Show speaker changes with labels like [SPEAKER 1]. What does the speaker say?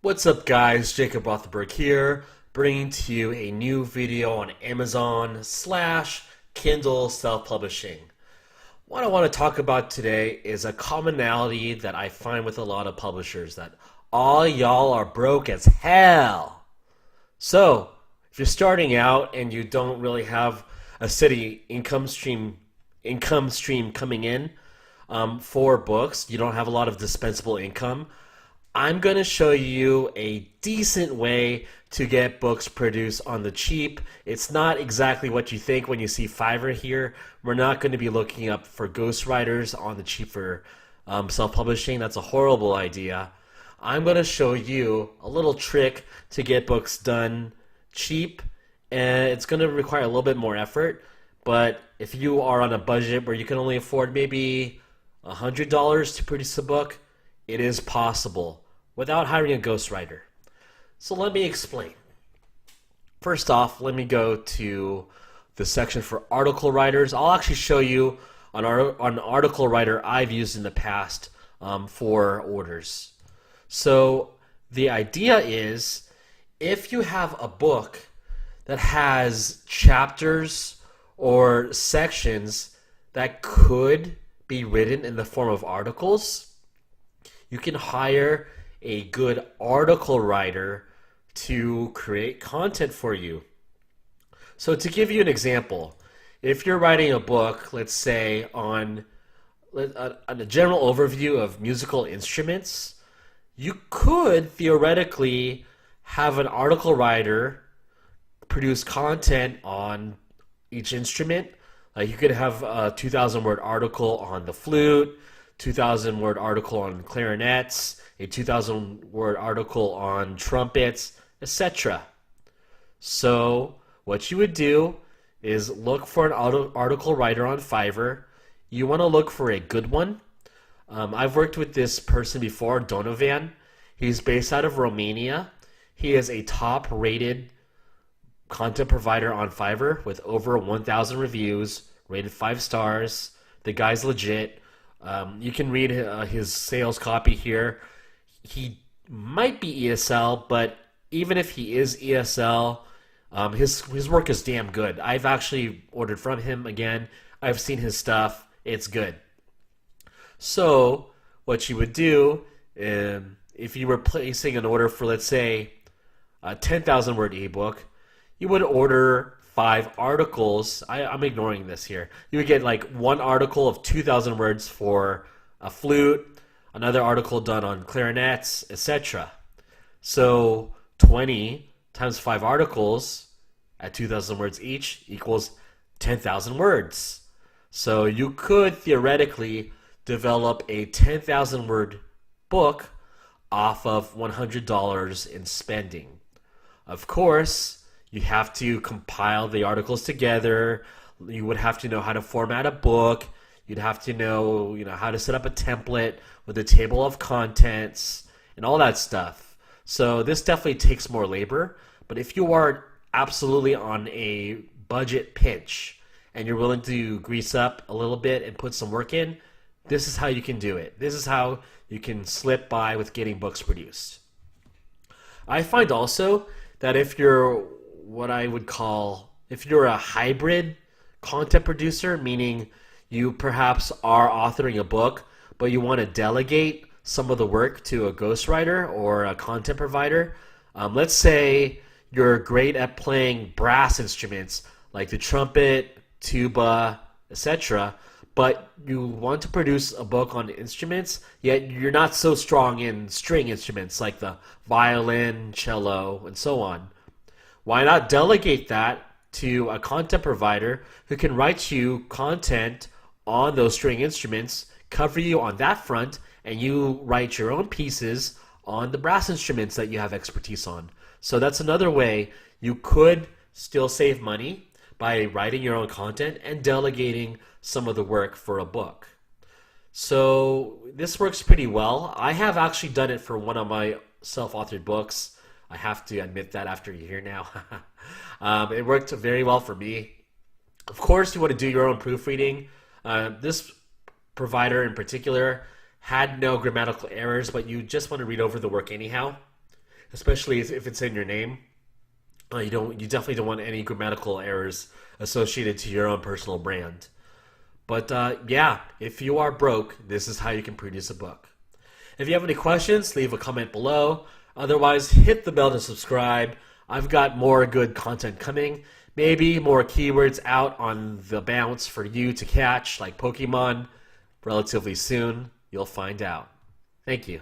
[SPEAKER 1] What's up guys, Jacob Rothenberg here, bringing to you a new video on Amazon slash Kindle self-publishing. What I want to talk about today is a commonality that I find with a lot of publishers, that all y'all are broke as hell. So, if you're starting out and you don't really have a steady income stream coming in for books, you don't have a lot of dispensable income, I'm going to show you a decent way to get books produced on the cheap. It's not exactly what you think when you see Fiverr here. We're not going to be looking up for ghostwriters on the cheap for self-publishing. That's a horrible idea. I'm going to show you a little trick to get books done cheap, and it's going to require a little bit more effort. But if you are on a budget where you can only afford maybe $100 to produce a book, it is possible without hiring a ghostwriter. So let me explain. First off, let me go to the section for article writers. I'll actually show you an article writer I've used in the past for orders. So the idea is, if you have a book that has chapters or sections that could be written in the form of articles, you can hire a good article writer to create content for you. So to give you an example, if you're writing a book, let's say on a general overview of musical instruments, you could theoretically have an article writer produce content on each instrument. You could have a 2,000 word article on the flute, 2,000 word article on clarinets, a 2,000 word article on trumpets, etc. So what you would do is look for an article writer on Fiverr. You want to look for a good one. I've worked with this person before, Donovan. He's based out of Romania. He is a top rated content provider on Fiverr with over 1,000 reviews, rated 5 stars. The guy's legit. You can read his sales copy here. He might be ESL, but even if he is ESL, his work is damn good. I've actually ordered from him again. I've seen his stuff. It's good. So what you would do, if you were placing an order for, let's say, a 10,000 word ebook, you would order 5 articles. I'm ignoring this here. You would get like one article of 2,000 words for a flute, another article done on clarinets, etc. So 20 times 5 articles at 2,000 words each equals 10,000 words. So you could theoretically develop a 10,000 word book off of $100 in spending. Of course, you have to compile the articles together. You would have to know how to format a book. You'd have to know, how to set up a template with a table of contents and all that stuff. So this definitely takes more labor. But if you are absolutely on a budget pinch and you're willing to grease up a little bit and put some work in, this is how you can do it. This is how you can slip by with getting books produced. I find also that if you're if you're a hybrid content producer, meaning you perhaps are authoring a book, but you want to delegate some of the work to a ghostwriter or a content provider. Let's say you're great at playing brass instruments like the trumpet, tuba, etc., but you want to produce a book on instruments, yet you're not so strong in string instruments like the violin, cello, and so on. Why not delegate that to a content provider who can write you content on those string instruments, cover you on that front, and you write your own pieces on the brass instruments that you have expertise on. So that's another way you could still save money by writing your own content and delegating some of the work for a book. So this works pretty well. I have actually done it for one of my self-authored books. I have to admit that after a year now. It worked very well for me. Of course, you want to do your own proofreading. This provider in particular had no grammatical errors, but you just want to read over the work anyhow. especially if it's in your name. You definitely don't want any grammatical errors associated to your own personal brand. But yeah, if you are broke, this is how you can produce a book. If you have any questions, leave a comment below. Otherwise, hit the bell to subscribe. I've got more good content coming. Maybe more keywords out on the bounce for you to catch, like Pokemon, relatively soon. You'll find out. Thank you.